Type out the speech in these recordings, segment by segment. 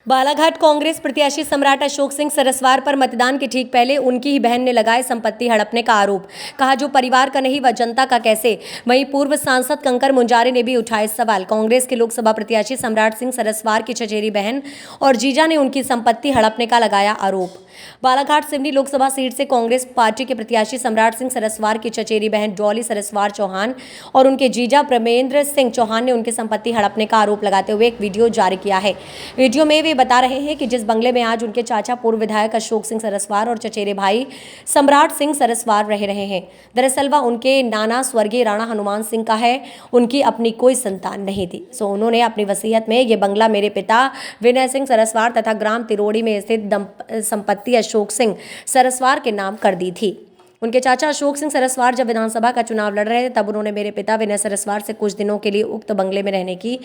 बालाघाट कांग्रेस प्रत्याशी सम्राट अशोक सिंह सरस्वार पर मतदान के ठीक पहले उनकी ही बहन ने लगाए संपत्ति हड़पने का आरोप। कहा जो परिवार का नहीं वह जनता का कैसे। वहीं पूर्व सांसद कंकर मुंजारे ने भी उठाए सवाल। कांग्रेस के लोकसभा प्रत्याशी सम्राट सिंह सरस्वार की चचेरी बहन और जीजा ने उनकी संपत्ति हड़पने का लगाया आरोप। बालाघाट सिवनी लोकसभा सीट से कांग्रेस पार्टी के प्रत्याशी सम्राट सिंह सरस्वार की चचेरी बहन डॉली सरस्वार चौहान और उनके जीजा प्रमेंद्र सिंह चौहान ने उनकी संपत्ति हड़पने का आरोप लगाते हुए एक वीडियो जारी किया है। वीडियो में वे बता रहे हैं कि जिस बंगले में आज उनके चाचा पूर्व विधायक अशोक सिंह सरस्वार और चचेरे भाई सम्राट सिंह सरस्वार रह रहे हैं, दरअसल वह उनके नाना स्वर्गीय राणा हनुमान सिंह का है। उनकी अपनी कोई संतान नहीं थी, सो उन्होंने अपनी वसीयत में ये बंगला मेरे पिता विनय सिंह सरस्वार तथा ग्राम तिरोड़ी में स्थित संपत्ति अशोक सिंह सरस्वार के नाम कर दी थी। उनके चाचा अशोक सिंह सरस्वार जब विधानसभा का चुनाव लड़ रहे थे तब उन्होंने मेरे पिता विनय सरस्वार से कुछ दिनों के लिए उक्त बंगले में रहने की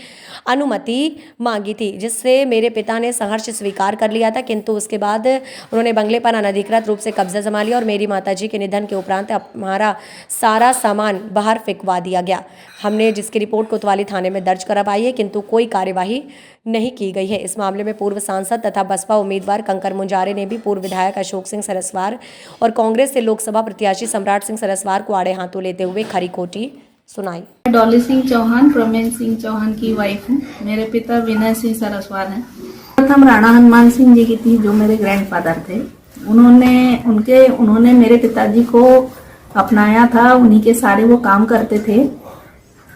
अनुमति मांगी थी, जिससे मेरे पिता ने संघर्ष स्वीकार कर लिया था, किंतु उसके बाद उन्होंने बंगले पर अनधिकृत रूप से कब्जा जमा लिया और मेरी माताजी के निधन के उपरांत हमारा सारा सामान बाहर फेंकवा दिया गया। हमने जिसकी रिपोर्ट कोतवाली थाने में दर्ज करवाई है, किंतु कोई कार्यवाही नहीं की गई है। इस मामले में पूर्व सांसद तथा बसपा उम्मीदवार कंकर मुंजारे ने भी पूर्व विधायक अशोक सिंह सरस्वार और कांग्रेस से लोकसभा प्रत्याशी सम्राट सिंह सरस्वार को आड़े हाथों लेते हुए खरी खोटी सुनाई। डॉली सिंह चौहान प्रमेंद्र सिंह चौहान की वाइफ हूँ। मेरे पिता विनय सिंह सरस्वार हैं। प्रथम राणा हनुमान सिंह जी की थी जो मेरे ग्रैंडफादर थे। उन्होंने मेरे पिताजी को अपनाया था। उन्हीं के सारे वो काम करते थे,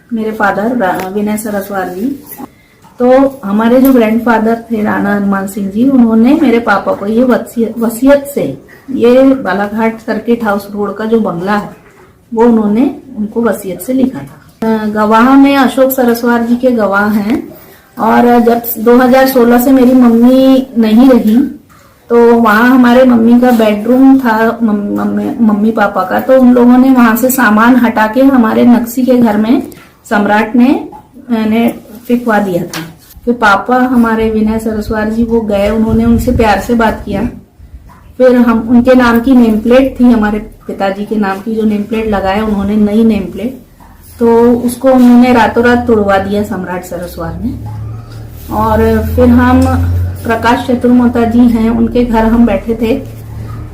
मेरे फादर विनय सरस्वार जी। तो हमारे जो ग्रैंडफादर थे राणा हनुमान सिंह जी, उन्होंने मेरे पापा को ये वसीयत से ये बालाघाट सर्किट हाउस रोड का जो बंगला है वो उन्होंने उनको वसीयत से लिखा था। गवाह में अशोक सरस्वार जी के गवाह हैं। और जब 2016 से मेरी मम्मी नहीं रही तो वहाँ हमारे मम्मी का बेडरूम था, मम्मी पापा का, तो उन लोगों ने वहां से सामान हटा के हमारे नक्सी के घर में सम्राट ने फेंकवा दिया था। फिर पापा हमारे विनय सरस्वार जी वो गए, उन्होंने उनसे प्यार से बात किया। फिर हम उनके नाम की नेम प्लेट थी, हमारे पिताजी के नाम की जो नेम प्लेट लगाया उन्होंने, नई नेम प्लेट, तो उसको उन्होंने रातों रात तोड़वा दिया सम्राट सरस्वार ने। और फिर हम प्रकाश चतुर्मोता जी हैं, उनके घर हम बैठे थे,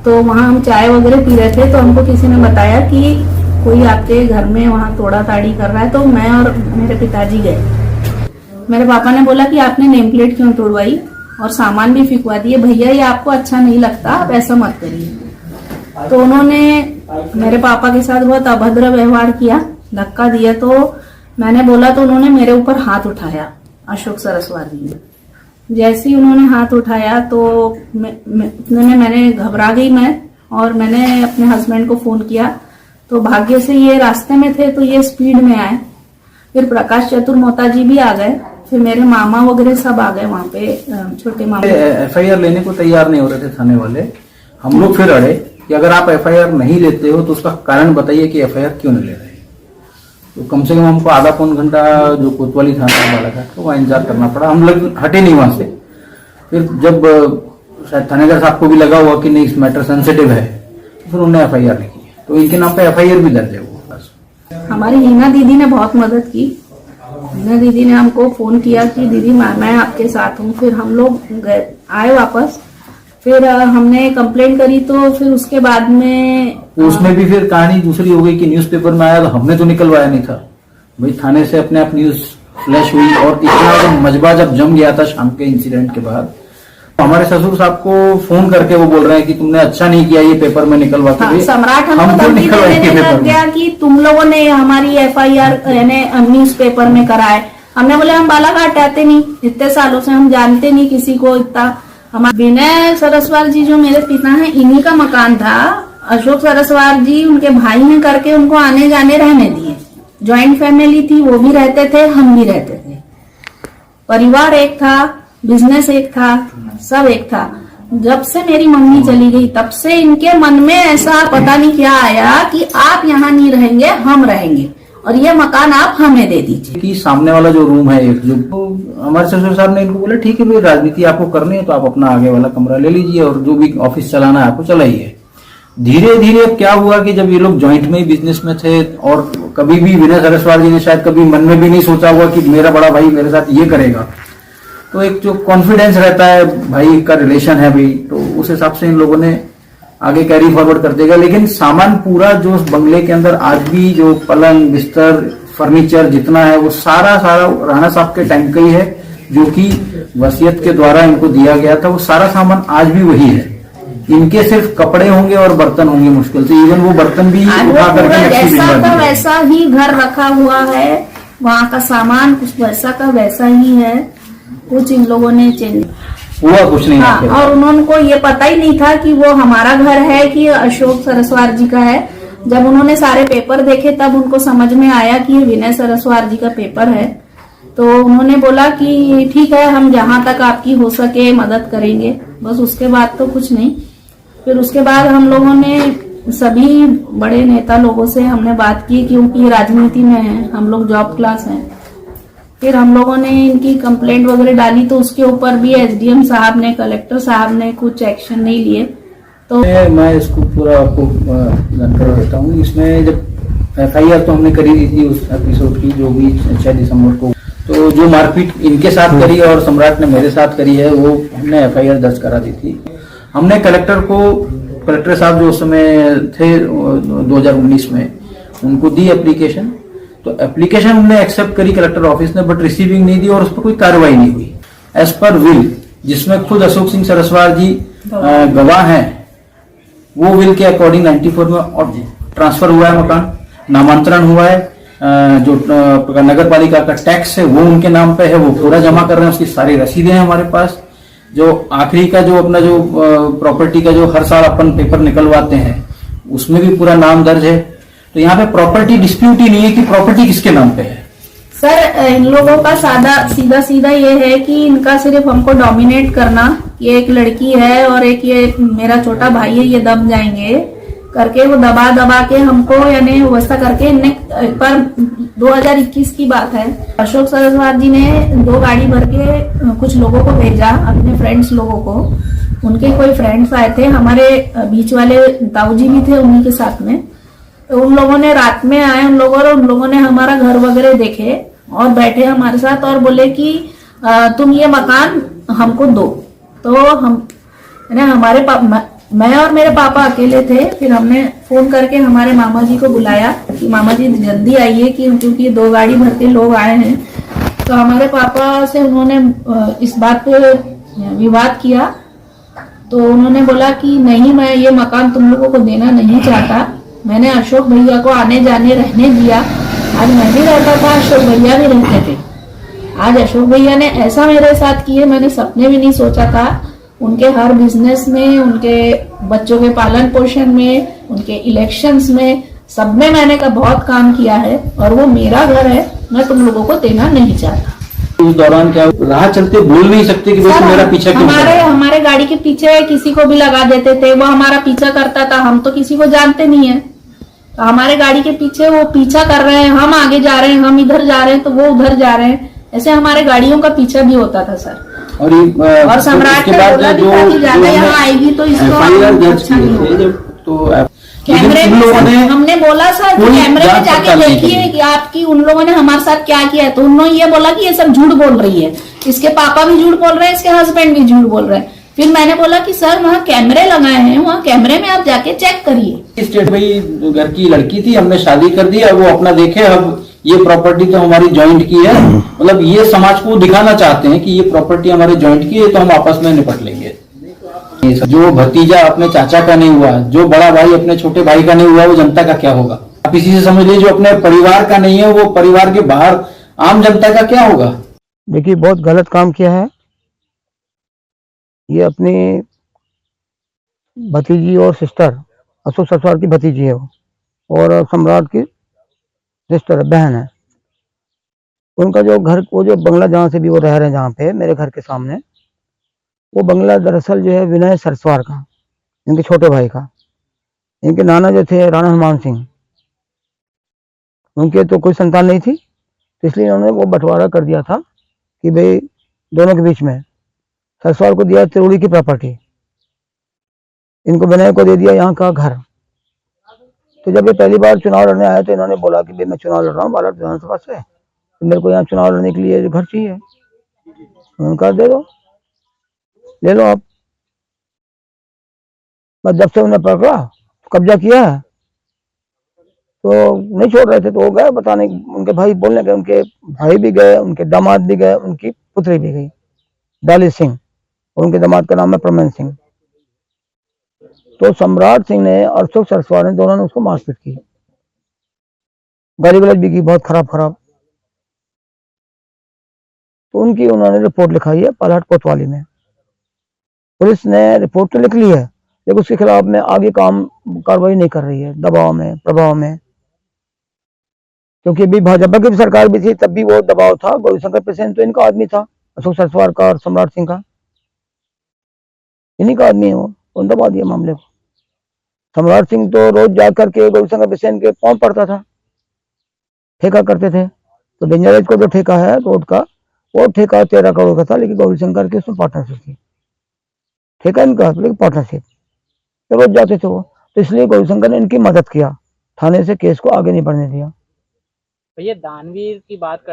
तो वहां हम चाय वगैरह पी रहे थे, तो हमको किसी ने बताया कि कोई आपके घर में वहां तोड़ा ताड़ी कर रहा है। तो मैं और मेरे पिताजी गए। मेरे पापा ने बोला कि आपने नेम प्लेट क्यों तोड़वाई और सामान भी फेंकवा दिए, भैया ये आपको अच्छा नहीं लगता, आप ऐसा मत करिए। तो उन्होंने मेरे पापा के साथ बहुत अभद्र व्यवहार किया, धक्का दिया। तो मैंने बोला तो उन्होंने मेरे ऊपर हाथ उठाया, अशोक सरस्वार जी ने। जैसे ही उन्होंने हाथ उठाया तो मैंने घबरा गई मैं, और मैंने अपने हस्बैंड को फोन किया। तो भाग्य से ये रास्ते में थे तो ये स्पीड में आए। फिर प्रकाश चतुर्मोता जी भी आ गए, फिर मेरे मामा वगैरह सब आ गए वहाँ पे, छोटे मामा। एफआईआर लेने को तैयार नहीं हो रहे थे थाने वाले। हम लोग फिर अड़े कि अगर आप एफआईआर नहीं लेते हो तो उसका कारण बताइए कि एफआईआर क्यों नहीं ले रहे। तो कम से कम हमको आधा पौन घंटा जो कोतवाली थाना बालाघाट वहाँ इंतजार करना पड़ा। हम लोग हटे नहीं वहां से। फिर जब शायद थानेदार साहब को भी लगा हुआ कि नहीं इस मैटर सेंसिटिव है, फिर उन्होंने एफआईआर लिखी। तो इनके नाम पे एफआईआर भी दर्ज है। वो हमारी हीना दीदी ने बहुत मदद की। हीना दीदी ने हमको फोन किया कि दीदी मैं आपके साथ हूँ। फिर हम लोग आए वापस। फिर हमने कंप्लेंट करी, तो फिर उसके बाद में उसमें भी फिर कहानी दूसरी हो गई कि न्यूज़पेपर में आया तो हमने तो निकलवाया नहीं था भाई। थाने से अपने आप न्यूज फ्लैश हुई और इतना मजबा जब जम गया था शाम के इंसिडेंट के बाद, हमारे ससुर साहब को फोन करके वो बोल रहे हैं कि तुमने अच्छा नहीं किया ये पेपर में निकलवा के। सम्राट हमको धमकी देने लग गया कि तुम लोगों ने हमारी एफआईआर न्यूज पेपर में कराए। हमने बोले हम बालाघाट आते नहीं, इतने सालों से हम जानते नहीं किसी को इतना। हमारे विनय सरस्वार जी जो मेरे पिता हैं, इन्हीं का मकान था। अशोक सरस्वार जी उनके भाई ने करके उनको आने जाने रहने दिए। ज्वाइंट फैमिली थी, वो भी रहते थे, हम भी रहते थे। परिवार एक था, बिजनेस एक था, सब एक था। जब से मेरी मम्मी चली गई तब से इनके मन में ऐसा पता नहीं क्या आया कि आप यहाँ नहीं रहेंगे, हम रहेंगे और ये मकान आप हमें दे दीजिए। कि सामने वाला जो रूम है एक, जो हमारे ससुर साहब ने इनको बोला ठीक है भाई, राजनीति आपको करनी है तो आप अपना आगे वाला कमरा ले लीजिए और जो भी ऑफिस चलाना है आपको चलाइए। धीरे धीरे क्या हुआ कि जब ये लोग ज्वाइंट में ही बिजनेस में थे और कभी भी विनय सरस्वार जी ने शायद कभी मन में भी नहीं सोचा हुआ कि मेरा बड़ा भाई मेरे साथ ये करेगा, तो एक जो कॉन्फिडेंस रहता है भाई का रिलेशन है भाई, तो उस हिसाब से इन लोगों ने आगे कैरी फॉरवर्ड कर देगा। लेकिन सामान पूरा जो उस बंगले के अंदर आज भी जो पलंग बिस्तर फर्नीचर जितना है वो सारा राणा साहब के टाइम का ही है, जो कि वसीयत के द्वारा इनको दिया गया था। वो सारा सामान आज भी वही है। इनके सिर्फ कपड़े होंगे और बर्तन होंगे मुश्किल से, इवन वो बर्तन भी उठा करके नेक्स्ट जैसा दिन का में वैसा ही घर रखा हुआ है, वहाँ का सामान कुछ वैसा का वैसा ही है, कुछ इन लोगों ने चेंज हुआ कुछ नहीं। हाँ, और उन्होंने ये पता ही नहीं था कि वो हमारा घर है कि अशोक सरस्वार जी का है। जब उन्होंने सारे पेपर देखे तब उनको समझ में आया कि ये विनय सरस्वार जी का पेपर है। तो उन्होंने बोला कि ठीक है, हम जहाँ तक आपकी हो सके मदद करेंगे, बस उसके बाद तो कुछ नहीं। फिर उसके बाद हम लोगों ने सभी बड़े नेता लोगों से हमने बात की, क्योंकि राजनीति में है, हम लोग जॉब क्लास हैं। फिर हम लोगों ने इनकी कंप्लेंट वगैरह डाली, तो उसके ऊपर भी एसडीएम साहब ने, कलेक्टर साहब ने कुछ एक्शन नहीं लिए। तो मैं इसको पूरा आपको जानकारी देता हूँ। इसमें जब एफआईआर तो हमने करी दी थी उस एपिसोड की, जो भी 6 दिसंबर को, तो जो मारपीट इनके साथ करी और सम्राट ने मेरे साथ करी है, वो हमने एफआईआर दर्ज करा दी थी। हमने कलेक्टर साहब जो उस समय थे 2019 में, उनको दी एप्लीकेशन। तो एप्लीकेशन हमने एक्सेप्ट करी कलेक्टर ऑफिस ने, बट रिसीविंग नहीं दी और उस पर कोई कार्रवाई नहीं हुई। एज पर विल, जिसमें खुद अशोक सिंह सरस्वार जी गवाह हैं, वो विल के अकॉर्डिंग 94 में और ट्रांसफर हुआ है मकान, नामांतरण हुआ है। जो नगर पालिका का टैक्स है वो उनके नाम पे है, वो पूरा जमा कर रहे हैं, उसकी सारी रसीदें हैं हमारे पास। जो आखिरी का जो अपना जो प्रॉपर्टी का जो हर साल अपन पेपर निकलवाते हैं, उसमें भी पूरा नाम दर्ज है। तो यहाँ पे प्रॉपर्टी डिस्प्यूट ही नहीं है कि प्रॉपर्टी किसके नाम पे है। सर, इन लोगों का सीधा ये है कि इनका सिर्फ हमको डोमिनेट करना, ये एक लड़की है और एक ये मेरा छोटा भाई है, ये दब जाएंगे करके वो दबा के हमको, यानी व्यवस्था करके इनने एक बार 2021 की बात है, अशोक सरस्वार जी ने 2 गाड़ी भर के कुछ लोगों को भेजा, अपने फ्रेंड्स लोगों को। उनके कोई फ्रेंड्स आए थे, हमारे बीच वाले ताऊ जी भी थे उन्हीं के साथ में। तो उन लोगों ने रात में आए उन लोगों ने हमारा घर वगैरह देखे और बैठे हमारे साथ और बोले कि तुम ये मकान हमको दो। तो हम मैं और मेरे पापा अकेले थे। फिर हमने फोन करके हमारे मामा जी को बुलाया कि मामा जी जल्दी आइए, क्योंकि 2 गाड़ी भर के लोग आए हैं। तो हमारे पापा से उन्होंने इस बात पे विवाद किया। तो उन्होंने बोला कि नहीं, मैं ये मकान तुम लोगों को देना नहीं चाहता। मैंने अशोक भैया को आने जाने रहने दिया। आज मैं भी रहता था, अशोक भैया भी रहते थे। आज अशोक भैया ने ऐसा मेरे साथ किए, मैंने सपने भी नहीं सोचा था। उनके हर बिजनेस में, उनके बच्चों के पालन पोषण में, उनके इलेक्शंस में, सब में मैंने का बहुत काम किया है और वो मेरा घर है, मैं तुम लोगों को देना नहीं चाहता। उस दौरान क्या राह चलते बोल नहीं सकते कि भाई मेरा पीछा क्यों कर रहा है? हमारे गाड़ी के पीछे किसी को भी लगा देते थे, वो हमारा पीछा करता था। हम तो किसी को जानते नहीं है, तो हमारे गाड़ी के पीछे वो पीछा कर रहे हैं, हम आगे जा रहे हैं, हम इधर जा रहे हैं तो वो उधर जा रहे हैं। ऐसे हमारे गाड़ियों का पीछा भी होता था सर। और सम्राट ने बोला भी था कि ज्यादा यहाँ आएगी तो इसको अच्छा नहीं होगा। तो कैमरे में हमने बोला सर कि कैमरे में जाके देखिए कि आपकी उन लोगों ने हमारे साथ क्या किया है। तो उन्होंने ये बोला कि ये सब झूठ बोल रही है, इसके पापा भी झूठ बोल रहे हैं, इसके हस्बैंड भी झूठ बोल रहे हैं। फिर मैंने बोला कि सर वहाँ कैमरे लगाए हैं, वहाँ कैमरे में आप जाके चेक करिए। स्टेट भाई घर की लड़की थी, हमने शादी कर दी, अब वो अपना देखे, अब ये प्रॉपर्टी तो हमारी जॉइंट की है, मतलब ये समाज को दिखाना चाहते हैं कि ये प्रॉपर्टी हमारी जॉइंट की है, तो हम आपस में निपट लेंगे। जो भतीजा अपने चाचा का नहीं हुआ, जो बड़ा भाई अपने छोटे भाई का नहीं हुआ, वो जनता का क्या होगा? आप इसी से समझ लीजिए, जो अपने परिवार का नहीं है, वो परिवार के बाहर आम जनता का क्या होगा? देखिए, बहुत गलत काम किया है। ये अपनी भतीजी और सिस्टर, अशोक सरस्वार की भतीजी है वो, और सम्राट की सिस्टर बहन है। उनका जो घर, वो जो बंगला जहाँ से भी वो रह रहे हैं, जहाँ पे मेरे घर के सामने, वो बंगला दरअसल जो है विनय सरस्वार का, इनके छोटे भाई का। इनके नाना जो थे राणा हनुमान सिंह, उनके तो कोई संतान नहीं थी, तो इसलिए उन्होंने वो बंटवारा कर दिया था कि भाई दोनों के बीच में। सरस्वार को दिया तिरुड़ी की प्रॉपर्टी, इनको विनय को दे दिया यहाँ का घर। तो जब ये पहली बार चुनाव लड़ने आया तो इन्होंने बोला कि भाई मैं चुनाव लड़ रहा हूँ बालाघाट विधानसभा से, तो मेरे को यहाँ चुनाव लड़ने के लिए घर चाहिए। उनका दे दो, ले लो आप। बस जब से उन्हें पकड़ा कब्जा किया है तो नहीं छोड़ रहे थे, तो वो गए बताने, उनके भाई बोलने गए, उनके भाई भी गए, उनके दामाद भी गए, उनकी पुत्री भी गई, डाली सिंह, और उनके दामाद का नाम है प्रमन सिंह। तो सम्राट सिंह ने और अशोक सरस्वार ने दोनों ने उसको मारपीट की, गाली गलौज भी की बहुत खराब खराब। तो उनकी उन्होंने रिपोर्ट लिखाई है पालाहाट कोतवाली में। पुलिस ने रिपोर्ट तो लिख ली है, लेकिन उसके खिलाफ में आगे कार्रवाई नहीं कर रही है, दबाव में प्रभाव में। क्योंकि अभी भाजपा की भी सरकार भी थी, तब भी वो दबाव था। गौरीशंकर प्रसेन तो इनका आदमी था, अशोक सरस्वार का और सम्राट सिंह का, इन्हीं का आदमी है वो, उन दबा दिया मामले को। सम्राट सिंह तो रोज जाकर के गौरीशंकर प्रसेन के पांव पड़ता था, ठेका करते थे। तो डेंजरेज को जो ठेका है रोड का, वो ठेका 13 करोड़ का था, लेकिन गौरीशंकर की उसमें पार्टनरशिप थी, ठेका इनका लेकिन पार्टनरशिप, तो रोज जाते थे वो। तो इसलिए गौरीशंकर ने इनकी मदद किया, थाने से केस को आगे नहीं बढ़ने दिया। भैया दानवीर की बात करते